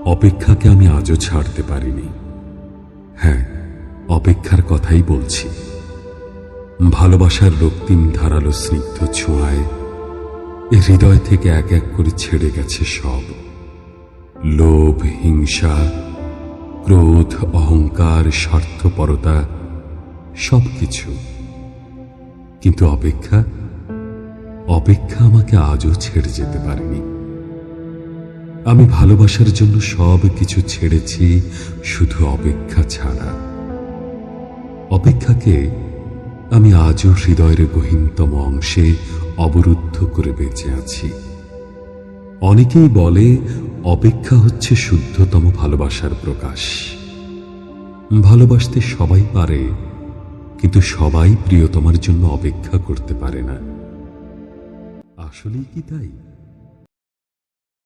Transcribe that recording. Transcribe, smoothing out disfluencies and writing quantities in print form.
অপেক্ষাকে আমি আজও ছাড়তে পারিনি। হ্যাঁ, অপেক্ষার কথাই বলছি। ভালোবাসার রক্তিম ধারালো স্নিগ্ধ ছোঁয়ায় হৃদয় থেকে এক এক করে ছেড়ে গেছে সব লোভ, হিংসা, ক্রোধ, অহংকার, স্বার্থপরতা, সবকিছু। কিন্তু অপেক্ষা আমাকে আজও ছেড়ে যেতে পারেনি। আমি ভালোবাসার জন্য সব কিছু ছেড়েছি, শুধু অপেক্ষা ছাড়া। অপেক্ষাকে আমি আজও হৃদয়ের গহীনতম অংশে অবরুদ্ধ করে বেঁচে আছি। অনেকেই বলে অপেক্ষা হচ্ছে শুদ্ধতম ভালোবাসার প্রকাশ। ভালোবাসতে সবাই পারে, কিন্তু সবাই প্রিয়তমার জন্য অপেক্ষা করতে পারে না। আসলেই কি তাই?